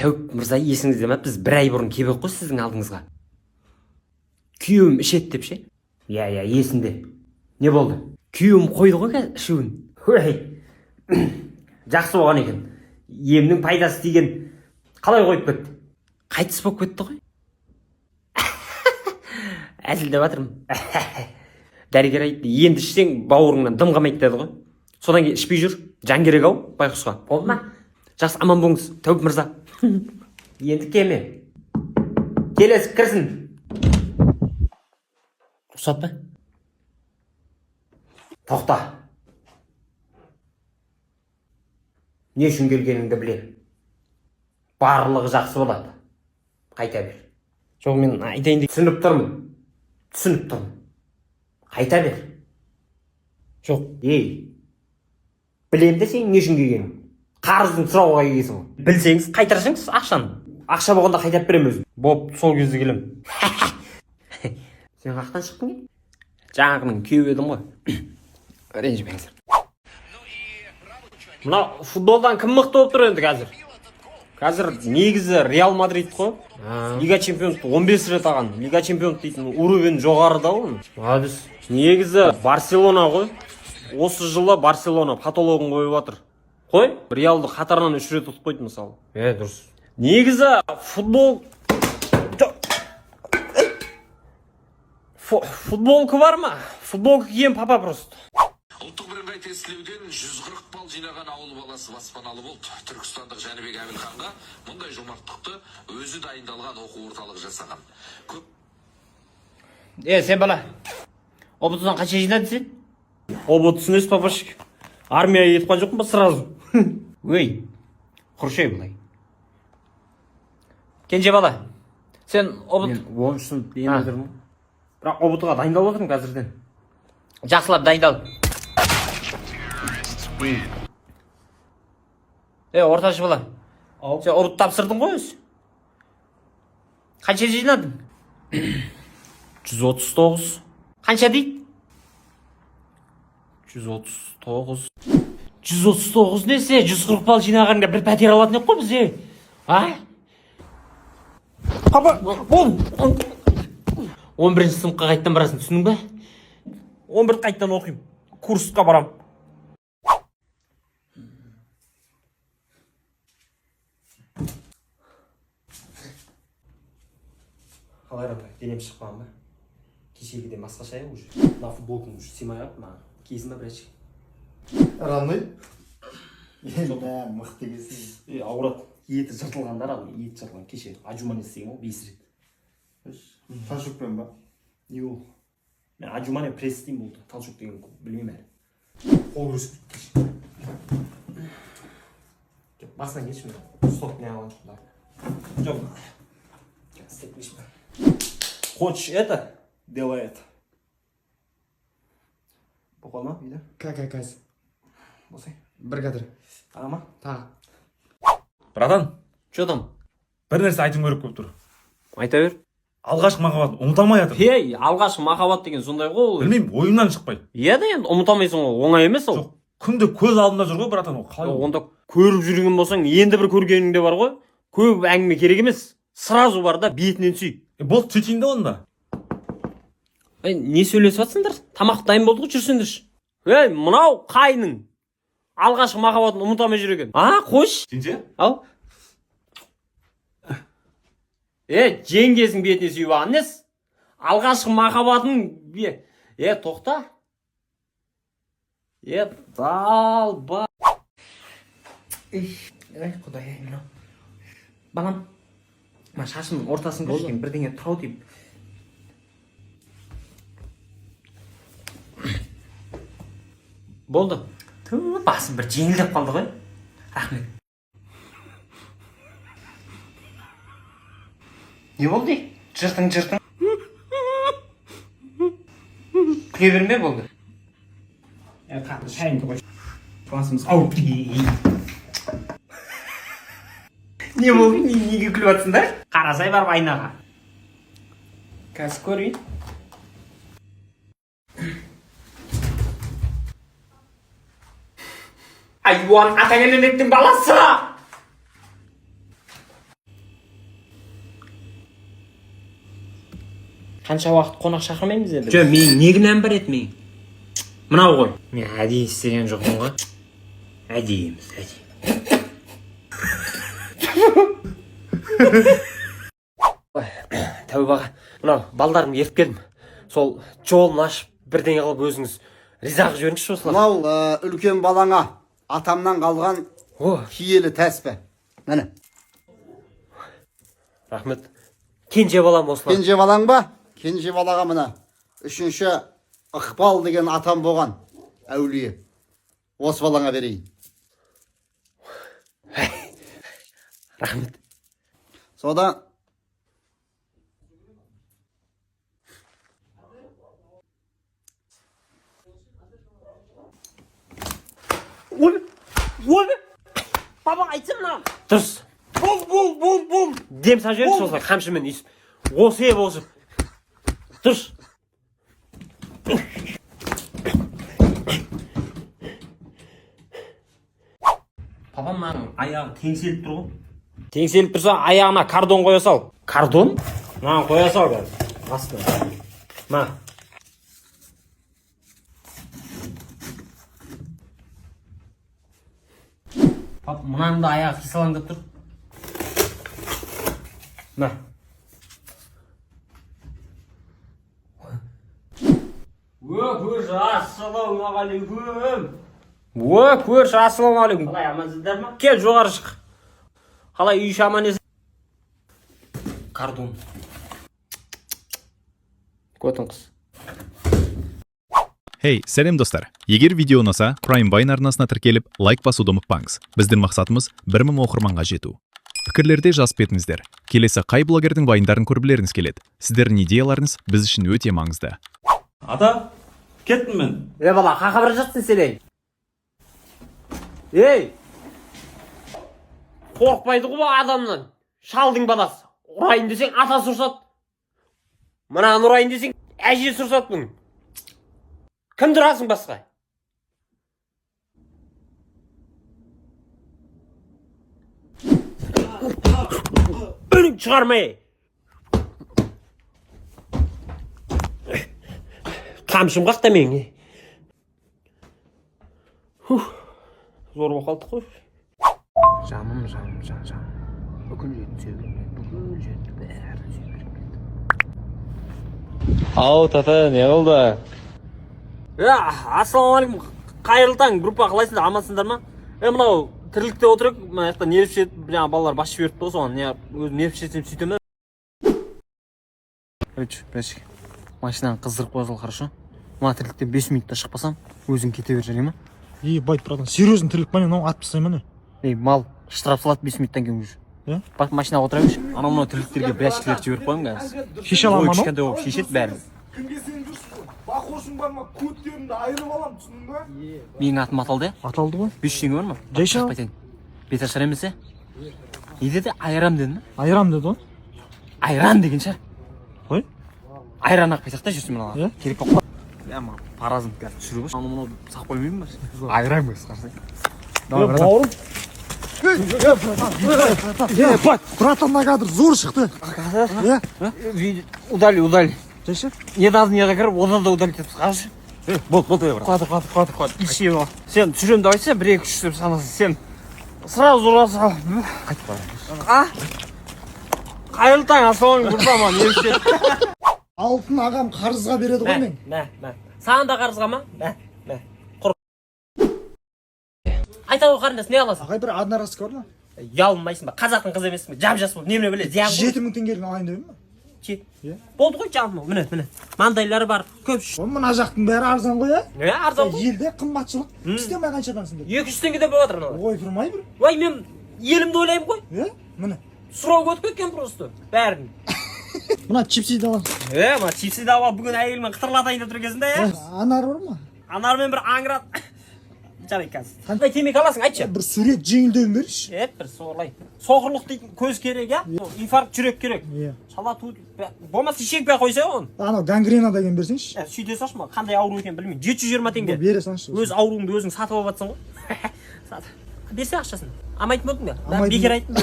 Тәуіп мырза, есіңізде ме? Біз 1 ай бұрын келіп қой сіздің алдыңызға. Күйеуім ішеді деп ше? Я, есімде. Не болды? Күйеуім қойды ғой қазір ішуін. Жақсы болған екен. Емнің пайдасы тиген. Қалай қойып кетті? Қайтыс болып кетті ғой. Әзілдеп жатырмын. Дәрігер айтты, енді ішсең бауырыңнан дым қалмайды деді ғой. Содан кейін ішпей жүр. Жан керек ау байқұсқа. Болды ма? Жақсы, аман болыңыз, Тәуіп мырза. Енді келме. Келесі кірсін. Рұқсат па? Тоқта. Не үшін келгеніңді білемін. Барлығы жақсы болады. Қайта бер. Жоқ, мен айтайын деп түсініп тұрмын. Қайта бер. Жоқ, білем де сен не үшін келгенің. Қарызын сұрауға келгенсің ғой. Білсеңіз қайтарсаңыз ақшаны. Ақша болғанда қайтап беремін өзім. Боп, сол кезде келем. Сен қақтан шықтың не? Жаңағының күйеуі едім ғой. Ренжімеңіздер. Мына футболдан кім мықты болып тұр енді қазір? Қазір негізі Реал Мадрид қой. Лига чемпионды 15 рет алған. Лига чемпионды дейтін уровень жоғарыда ғой. Молодец. Негізі Барселона ғой. Осы жылы Барселона патологын қойып жатыр. Қой, Реалды қатарынан 3 рет ұтып қойды мысалы. Дұрыс. Негізі футболка бар ма? Футболка киген папа просто. Ұлттық бірыңғай тестілеуден 140 балл жинаған ауыл баласы баспаналы болды. Түркістандық Жәнібек Әбілханға мұндай жомарттықты өзі дайындалған оқу орталығы жасаған. Сен бала, ОБТ-дан қанша жинады сен? ОБТ-сын өз папашық. Армияға етіп қан жоқпын ба сразу? Құршай бұлай. Кенже бала, сен ОБТ... Мен 10 сынып дейін өдірмін. Бірақ ОБТ-ға дайындал отырмын қазірден. Жақсылап дайындал. Орташы бала. Сен ОБТ тапсырдың ғой өзі? Қанша жинадың? 139. Қанша дейді? 139. 139 несе? 140 балл жинағанға бір пәтер алатын ек қой бізде. Папа, 11-ші сыныпқа қайттан барасың, түсінің бе? 11 қайттан оқимын. Курсқа барам. Қалай рамда, денем шықпаған ба? Кешегіден басқа шайы уже. На футболкың уже симай ап, ма? Кейсін ба бірәшік? Рамдай? Мықты кесін. Ауырат. Еті жыртылғандар ал, еті жыртылған кеше. Аджуман естеген ол 5 рет. Талшықпен ба? Йо. Мен аджуман пресс деймін болды. Талшық деген білмеймін әлі. Қол көрсіп. Басынан кетші мен. Стоп не алған жоқлар. Жоқ. Степ кеші ба. Хочешь это? Делай это. Бұқал ма? Үйді? Кәз. Босай. Бір кәдір. Таға ма? Таға. Братан, Че там? бір нәрсе айтым керек болып тұр. Айта бер. Алғашқы махаббат ұмыталмай жатыр. Алғашқы махаббат деген сондай ғой. Білмеймін, ойымнан шықпай. Да енді ұмытамайсың ғой, оңай емес ол. Жоқ, күнде көз алдында жүр ғой, братан, ол қалай? Онда көріп жүрген болсаң, енді бір көргенің де бар ғой. Көп әңгіме керек емес. Сразу бар да, бетінен сүй. Болды, сөйтейін де онда. Не сөйлесіп жатсыңдар? Тамақ дайын болды ғой, жүрсіңдерші. Мынау қайның алғашқы махаббатын ұмытамай жүр екен. Қош. Сенше? Ал. Жеңгесің бетіне сүйіп алған нес? Алғашқы махаббатын тоқта. Далба. Құдай-ай, мынау. Балам, шашымның ортасын көрсеткен бірдеңе тұрау дейіп. Болды. Басым бір жеңілдеп қалды ғой. Рахмет. Не болды? Жыртың. Күле берме болды. Қатты шайынды қой. Басымыз ауып. Не болды? Неге күліп атсың да? Қарасай барып айнаға. Қазір көрейін. Айуан Атагелемектің баласы! Қанша уақыт қонақ шақырмаймыз енді. Жо, менің не кінәм бар еді менің? Мынау ғой. Мен әдейі істеген жоқпын ғой. Әдейіміз, әдейі. Тәубаға, мынау балдарым ертіп келдім. Сол жолын ашып, бірдеңе қылып өзіңіз риза қылып жіберіңізші осылар. Мынау үлкен балаңа атамнан қалған киелі тәспі. Міне. Рахмет. Кенже балам осылар. Кенже балаң ба? Кенже балаға мына. Үшінші Ықпал деген атам болған. Әулие. Осы балаңа берейін. Рахмет. Сода Ой! Бабаң айтсын мына. Дұрыс. Бол. Дем сап жіберіңізші осылар қамшымен үйсіп. Осы болсын. Дұрыс. Папам мынаның аяғы теңселіп тұр ғой. Теңселіп тұрса, аяғына кардон қоя сал. Кардон? Мынаны қоя сал қазір. Астына. Ма. Пап, мынаның да аяғы қисалаңдап тұр. Ма. Көрші, ассалаумағалейкум. Көрші, ассалаумағалейкум. Қалай, амансыздар ма? Кел, жоғары шық. Қалай, үй аман есен? Кардон. Көтін қыз. Hey, сәлем достар. Егер видео ұнаса, Prime Wine арнасына тіркеліп, лайк басуды ұмытпаңыз. Біздің мақсатымыз 1000 оқырманға жету. Пікірлерде жазып кетіңіздер. Келесі қай блогердің вайндарын көргілеріңіз келеді. Сіздердің идеяларыңыз біз үшін өте маңызды. Ата, кеттім мен. Бала, қақа бір жатсың сен? Ей! Қорқпайды ғой адамнан. Шалдың баласы. Ұрайын десең, ата сұрсат. Мынаны ұрайын десең, әже сұрсат бұның. Кім тұрасың басқа? Үнің шығармай. Қамшым қақта мен. Зор боқалды қой. Жаным. Бүкіл жетті бәрі сүйбіріп кетті. Ау, тата, не қылды? Ассалаумағалейкум, қайырлы таң, группа қалайсыңдар, амансыңдар ма? Мынау тірлікте отырып, мына жақта нерв шетіп, жаңа балалар басшы беріп тұр, соған өзім нерв шетсем сөйтем да. Бәшік, машинаның қыздырып қойсал, хорошо? Мына тірліктен 5 минутта шықпасам, өзің кете бер, жарай ма? Байт, братан, серьезный тірлік мане, мынау атып тастаймын. Мал, штраф салады 5 минуттан кейін уже. Бak машинаға отыра берші. Анау тірліктерге бәшкілер жіберіп қойым қазір. Шеше аламын анау? Кішкентай болып шешеді бәрін. Кімге сен жүрсің? Бақошың бар ма? Көттерімді айырып алам, түсіндің ба? Менің атым аталды, Аталды ғой. 500 теңге бар ма? Жайша. Шақпай теңге. Бет ашар емес, не деді? Айрам деді ма? Айрам деді ғой. Айран деген шығар. Қой? Айран ақпай сақта жүрсің мына. Керек боқ қой. Ма, паразым қазір түсіру ғой. Мынау сақ қоймаймын ба? Айран көз қарсай. Бауырым. Братан, на кадр зор шықты. Удали. Жайша. Недавно кіріп, одан да удалить етіп қаршы. Бол, брат. Қуады. Ищи его. Сен түсірем давайся, 1-2-3 деп санасын. Сен сразу ұраса. Қайтып бара. Қайырлы таң, ассалаумағалейкум, құрбама, не үшін? Алтын ағам қарызға береді ғой мен. Мә. Саған да қарызға ма? Мә. Құр. Айта ғой қарындас, не аласың? Ағай, бір одноразка бар ма? Ялынмайсың ба? Қазақтың қызы емессің ба? Жап-жас болып, неміне біле, зиян ғой. 7000 теңгелігін алайын деп ма? Болды ғой жалын ол, міне. Мандайлары бар, көп үш. Мына жақтың бәрі арзан ғой, Не, арзан ғой. Елде қымбатшылық. Істен бай қаншадансың деп. 200 теңгеден болып жатыр мына. Ой, тұрмай бір. Ой, мен елімді ойлаймын ғой. Міне. Сұрау өтіп кеткен просто. Бәрін. Мына чипсиді аламын. Мына чипсиді алып бүгін әйелімен қытырлатайын деп тұр кезінде, Анар бар ма? Анармен бір аңырат. Жарай қазір. Қандай темекі аласың, айтшы. Бір сурет жеңілдеуін берші. Бір соғырлай. Соғырлық дейтін көз керек, инфаркт жүрек керек. Шала туып, болмаса шекпей қойса оны. Анау гангрена деген берсеңші. Сөйте салшы ма, қандай ауру екенін білмеймін. 720 теңге. Бере салшы. Өз ауруыңды өзің сатып алып жатсың ғой. Берсе ақшасын. Амайтын болдың ба? Амайтын. Бекер айттым.